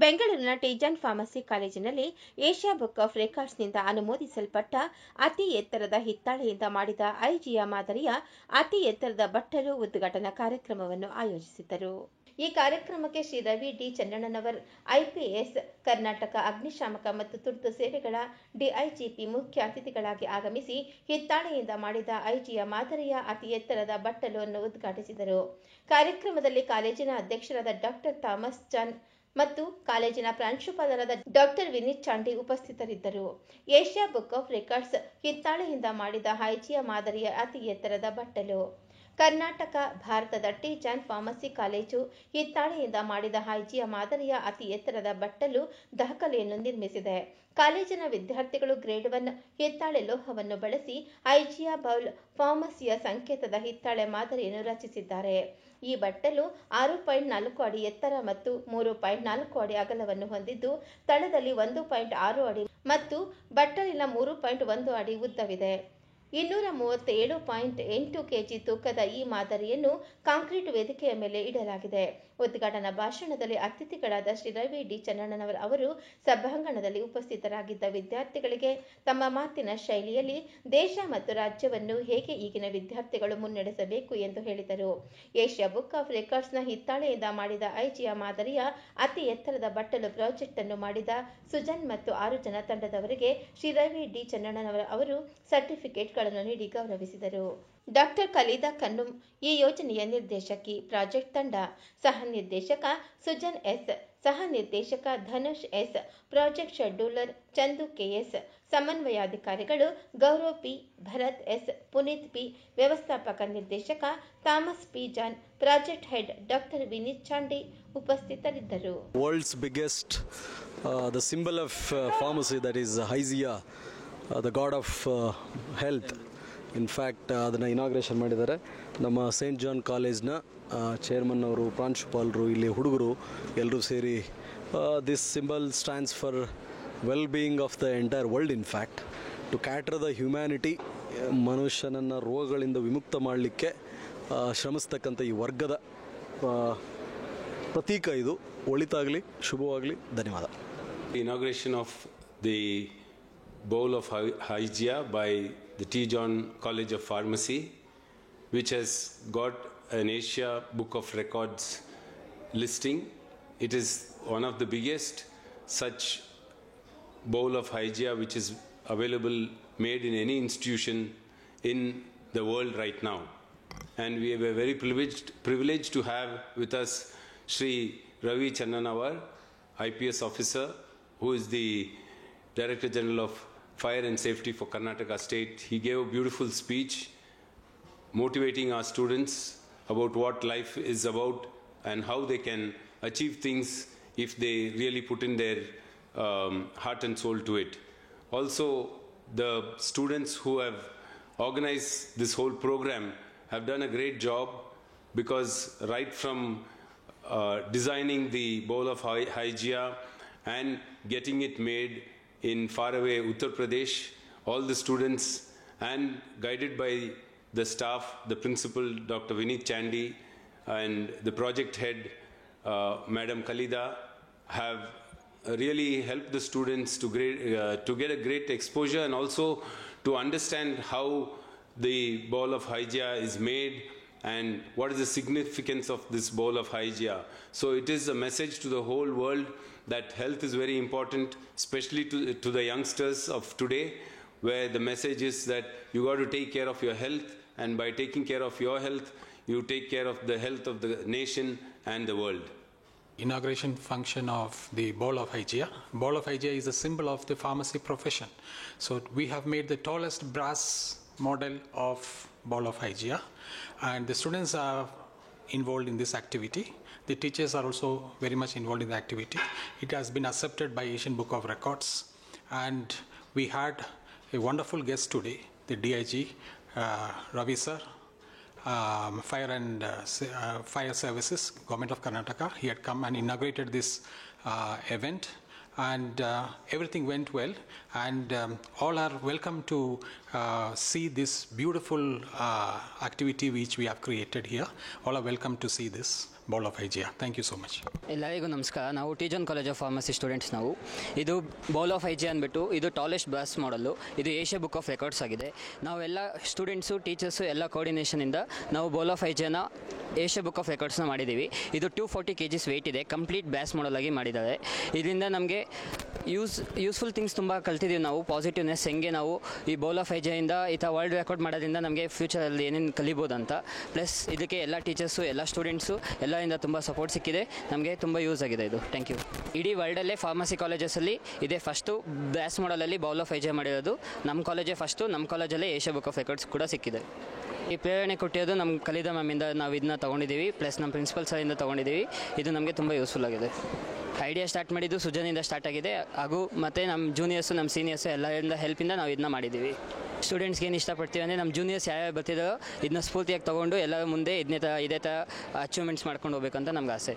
ಬೆಂಗಳೂರಿನ ಟಿಜಾನ್ ಫಾರ್ಮಸಿ ಕಾಲೇಜಿನಲ್ಲಿ Asia book of ರೆಕಾರ್ಡ್ಸ್ನಿಂದ ಅನುಮೋದಿಸಲ್ಪಟ್ಟ ಅತಿ ಎತ್ತರದ ಹಿತ್ತಾಳೆಯಿಂದ ಮಾಡಿದ ಐಜಿಯ ಮಾದರಿಯ ಅತಿ ಎತ್ತರದ ಬಟ್ಟಲು ಉದ್ಘಾಟನಾ ಕಾರ್ಯಕ್ರಮವನ್ನು ಆಯೋಜಿಸಿದ್ದರು. ಈ ಕಾರ್ಯಕ್ರಮಕ್ಕೆ ಶ್ರೀ ರವಿ ಡಿ ಚನ್ನಣ್ಣನವರ್ ಐಪಿಎಸ್, ಕರ್ನಾಟಕ ಅಗ್ನಿಶಾಮಕ ಮತ್ತು ತುರ್ತು ಸೇವೆಗಳ ಡಿಐಜಿಪಿ ಮುಖ್ಯ ಅತಿಥಿಗಳಾಗಿ ಆಗಮಿಸಿ ಹಿತ್ತಾಳೆಯಿಂದ ಮಾಡಿದ ಐಜಿಯ ಮಾದರಿಯ ಅತಿ ಎತ್ತರದ ಬಟ್ಟಲು ಅನ್ನು ಉದ್ಘಾಟಿಸಿದರು. ಕಾರ್ಯಕ್ರಮದಲ್ಲಿ ಕಾಲೇಜಿನ ಅಧ್ಯಕ್ಷರಾದ ಡಾಕ್ಟರ್ ಥಾಮಸ್ ಜಾನ್ ಮತ್ತು ಕಾಲೇಜಿನ ಪ್ರಾಂಶುಪಾಲರಾದ ಡಾಕ್ಟರ್ ವಿನೀತ್ ಚಾಂಡಿ ಉಪಸ್ಥಿತರಿದ್ದರು. ಏಷ್ಯಾ ಬುಕ್ ಆಫ್ ರೆಕಾರ್ಡ್ಸ್ ಹಿತ್ತಾಳೆಯಿಂದ ಮಾಡಿದ ಐಜಿಯ ಮಾದರಿಯ ಅತಿ ಎತ್ತರದ ಬಟ್ಟಲು. ಕರ್ನಾಟಕ ಭಾರತದ ಟಿಜಾನ್ ಫಾರ್ಮಸಿ ಕಾಲೇಜು ಹಿತ್ತಾಳೆಯಿಂದ ಮಾಡಿದ ಐಜಿಯ ಮಾದರಿಯ ಅತಿ ಎತ್ತರದ ಬಟ್ಟಲು ದಾಖಲೆಯನ್ನು ನಿರ್ಮಿಸಿದೆ. ಕಾಲೇಜಿನ ವಿದ್ಯಾರ್ಥಿಗಳು ಗ್ರೇಡ್ 1 ಹಿತ್ತಾಳೆ ಲೋಹವನ್ನು ಬಳಸಿ ಐಜಿಯ ಬೌಲ್ ಫಾರ್ಮಸಿಯ ಸಂಕೇತದ ಹಿತ್ತಾಳೆ ಮಾದರಿಯನ್ನು ರಚಿಸಿದ್ದಾರೆ. ಈ ಬಟ್ಟಲು 6.4 ಅಡಿ ಎತ್ತರ ಮತ್ತು 3.4 ಅಡಿ ಅಗಲವನ್ನು ಹೊಂದಿದ್ದು, ತಳದಲ್ಲಿ 1.6 ಅಡಿ ಮತ್ತು ಬಟ್ಟಲಿನ 3.1 ಅಡಿ ಉದ್ದವಿದೆ. 237.8 ಕೆಜಿ ತೂಕದ ಈ ಮಾದರಿಯನ್ನು ಕಾಂಕ್ರೀಟ್ ವೇದಿಕೆಯ ಮೇಲೆ ಇಡಲಾಗಿದೆ. ಉದ್ಘಾಟನಾ ಭಾಷಣದಲ್ಲಿ ಅತಿಥಿಗಳಾದ ಶ್ರೀ ರವಿ ಡಿ ಚನ್ನಣ್ಣನವರ್ ಅವರು ಸಭಾಂಗಣದಲ್ಲಿ ಉಪಸ್ಥಿತರಾಗಿದ್ದ ವಿದ್ಯಾರ್ಥಿಗಳಿಗೆ ತಮ್ಮ ಮಾತಿನ ಶೈಲಿಯಲ್ಲಿ ದೇಶ ಮತ್ತು ರಾಜ್ಯವನ್ನು ಹೇಗೆ ಈಗಿನ ವಿದ್ಯಾರ್ಥಿಗಳು ಮುನ್ನಡೆಸಬೇಕು ಎಂದು ಹೇಳಿದರು. ಏಷ್ಯಾ ಬುಕ್ ಆಫ್ ರೆಕಾರ್ಡ್ಸ್ನ ಹಿತ್ತಾಳೆಯಿಂದ ಮಾಡಿದ ಐಜಿಯ ಮಾದರಿಯ ಅತಿ ಎತ್ತರದ ಬಟ್ಟಲು ಪ್ರಾಜೆಕ್ಟ್ ಅನ್ನು ಮಾಡಿದ ಸುಜನ್ ಮತ್ತು 6 ಜನ ತಂಡದವರಿಗೆ ಶ್ರೀ ರವಿ ಡಿ ಚನ್ನಣ್ಣನವರ್ ಅವರು ಸರ್ಟಿಫಿಕೇಟ್ಗಳನ್ನು ನೀಡಿ ಗೌರವಿಸಿದರು. ಡಾಕ್ಟರ್ ಖಲೀದಾ ಖನ್ನೂಮ್ ಈ ಯೋಜನೆಯ ನಿರ್ದೇಶಕಿ, ಪ್ರಾಜೆಕ್ಟ್ ತಂಡ ಸಹ ನಿರ್ದೇಶಕ ಸುಜನ್ ಎಸ್, ಸಹ ನಿರ್ದೇಶಕ Dhanush S, project scheduler Chandu KS, ಸಮನ್ವಯಾಧಿಕಾರಿಗಳು Gaurav P, Bharat S, Puneeth P, ವ್ಯವಸ್ಥಾಪಕ ನಿರ್ದೇಶಕ Thomas P John, project head doctor Vineeth Chandy ಉಪಸ್ಥಿತರಿದ್ದರು. World's biggest the symbol of pharmacy, that is Hygeia, the god of health. In fact ಅದನ್ನು ಇನಾಗ್ರೇಷನ್ ಮಾಡಿದ್ದಾರೆ. ನಮ್ಮ ಸೇಂಟ್ ಜಾನ್ ಕಾಲೇಜ್ನ ಚೇರ್ಮನ್ ಅವರು, ಪ್ರಾಂಶುಪಾಲರು, ಇಲ್ಲಿ ಹುಡುಗರು ಎಲ್ಲರೂ ಸೇರಿ this symbol stands for well being of the entire world. In fact to cater the humanity, ಮನುಷ್ಯನನ್ನು ರೋಗಗಳಿಂದ ವಿಮುಕ್ತ ಮಾಡಲಿಕ್ಕೆ ಶ್ರಮಿಸ್ತಕ್ಕಂಥ ಈ ವರ್ಗದ ಪ್ರತೀಕ ಇದು. ಒಳಿತಾಗಲಿ, ಶುಭವಾಗಲಿ. ಧನ್ಯವಾದ. Inauguration of the bowl of Hygeia by the T. John College of Pharmacy, which has got an Asia Book of Records listing. It is one of the biggest such bowl of Hygeia which is available, made in any institution in the world right now. And we are very privileged to have with us Sri Ravi Channanawar, IPS officer, who is the Director General of Fire and Safety for Karnataka State. He gave a beautiful speech motivating our students about what life is about and how they can achieve things if they really put in their heart and soul to it. Also, the students who have organized this whole program have done a great job, because right from designing the bowl of Hygeia and getting it made in faraway Uttar Pradesh, all the students, and guided by the staff, the principal Dr. Vineet Chandy and the project head Madam Khalida, have really helped the students to get a great exposure and also to understand how the bowl of Hygeia is made and what is the significance of this bowl of Hygeia. So it is a message to the whole world that health is very important, especially to the youngsters of today, where the message is that you got to take care of your health, and by taking care of your health, you take care of the health of the nation and the world. Inauguration function of the bowl of Hygeia. Bowl of Hygeia is a symbol of the pharmacy profession. So we have made the tallest brass model of bowl of Hygeia, and the students are involved in this activity. The teachers are also very much involved in the activity. It has been accepted by Asian Book of Records, and we had a wonderful guest today, the DIG, Ravi sir, Fire Services, Government of Karnataka. He had come and inaugurated this event, and everything went well, and all are welcome to see this beautiful activity which we have created here. All are welcome to see this. Bowl of Hygeia. Thank you so much. ಎಲ್ಲರಿಗೂ ನಮಸ್ಕಾರ. ನಾವು ಟಿ.ಜಾನ್ college of pharmacy students. ನಾವು ಇದು bowl of ಹೈಜಿಯಾ ಅಂದ್ಬಿಟ್ಟು ಇದು tallest brass ಮಾಡಲು, ಇದು Asia book of records ಆಗಿದೆ. ನಾವೆಲ್ಲ ಸ್ಟೂಡೆಂಟ್ಸು ಟೀಚರ್ಸು ಎಲ್ಲ ಕೋಆರ್ಡಿನೇಷನಿಂದ ನಾವು ಬೌಲ್ ಆಫ್ ಹೈಜಿಯಾನ ಏಷ್ಯಾ ಬುಕ್ ಆಫ್ ರೆಕಾರ್ಡ್ಸ್ನ ಮಾಡಿದ್ದೀವಿ. ಇದು 240 kg ವೆಯ್ಟ್ ಇದೆ, ಕಂಪ್ಲೀಟ್ ಬ್ರಾಸ್ ಮಾಡಲಾಗಿ ಮಾಡಿದ್ದಾರೆ. ಇದರಿಂದ ನಮಗೆ ಯೂಸ್ಫುಲ್ ಥಿಂಗ್ಸ್ ತುಂಬ ಕಲ್ತಿದ್ದೀವಿ ನಾವು. ಪಾಸಿಟಿವ್ನೆಸ್ ಹೆಂಗೆ ನಾವು ಈ ಬೌಲ್ ಆಫ್ ಹೈಜಿಯಾಯಿಂದ ಈ ಥರ ವರ್ಲ್ಡ್ ರೆಕಾರ್ಡ್ ಮಾಡೋದ್ರಿಂದ ನಮಗೆ ಫ್ಯೂಚರಲ್ಲಿ ಏನೇನು ಕಲಿಬೋದಂತ. ಪ್ಲಸ್ ಇದಕ್ಕೆ ಎಲ್ಲ ಟೀಚರ್ಸು ಎಲ್ಲ ಸ್ಟೂಡೆಂಟ್ಸು ಎಲ್ಲರಿಂದ ತುಂಬ ಸಪೋರ್ಟ್ ಸಿಕ್ಕಿದೆ. ನಮಗೆ ತುಂಬ ಯೂಸ್ ಆಗಿದೆ ಇದು. Thank you. ಇಡೀ ವರ್ಲ್ಡಲ್ಲೇ ಫಾರ್ಮಸಿ ಕಾಲೇಜಸಲ್ಲಿ ಇದೇ ಫಸ್ಟು ಬ್ರಾಸ್ ಮಾಡಲಲ್ಲಿ ಬೌಲ್ ಆಫ್ ಹೈಜಿಯಾ ಮಾಡಿರೋದು. ನಮ್ಮ ಕಾಲೇಜೇ ಫಸ್ಟು, ನಮ್ಮ ಕಾಲೇಜಲ್ಲೇ ಏಷ್ಯಾ ಬುಕ್ ಆಫ್ ರೆಕಾರ್ಡ್ಸ್ ಕೂಡ ಸಿಕ್ಕಿದೆ. ಈ ಪ್ರೇರಣೆ ಕೊಟ್ಟಿರೋದು ನಮ್ಮ ಕಲಿದ ಮ್ಯಾಮಿಂದ ನಾವು ಇದನ್ನ ತೊಗೊಂಡಿದ್ದೀವಿ, ಪ್ಲಸ್ ನಮ್ಮ ಪ್ರಿನ್ಸಿಪಲ್ ಸರಿಂದ ತೊಗೊಂಡಿದ್ದೀವಿ. ಇದು ನಮಗೆ ತುಂಬ ಯೂಸ್ಫುಲ್ ಆಗಿದೆ. ಐಡಿಯಾ ಸ್ಟಾರ್ಟ್ ಮಾಡಿದ್ದು ಸುಜನಿಂದ ಸ್ಟಾರ್ಟ್ ಆಗಿದೆ, ಹಾಗೂ ಮತ್ತು ನಮ್ಮ ಜೂನಿಯರ್ಸು ನಮ್ಮ ಸೀನಿಯರ್ಸು ಎಲ್ಲರಿಂದ ಹೆಲ್ಪಿಂದ ನಾವು ಇದನ್ನ ಮಾಡಿದ್ದೀವಿ. ಸ್ಟೂಡೆಂಟ್ಸ್ಗೆ ಏನು ಇಷ್ಟಪಡ್ತೀವಿ ಅಂದರೆ ನಮ್ಮ ಜೂನಿಯರ್ಸ್ ಯಾರ್ಯಾರು ಬರ್ತಿದ್ದಾರೋ ಇದನ್ನ ಸ್ಫೂರ್ತಿಯಾಗಿ ತೊಗೊಂಡು ಎಲ್ಲರ ಮುಂದೆ ಇದೇ ಥರ ಅಚೀವ್ಮೆಂಟ್ಸ್ ಮಾಡ್ಕೊಂಡು ಹೋಗ್ಬೇಕಂತ ನಮ್ಗೆ ಆಸೆ.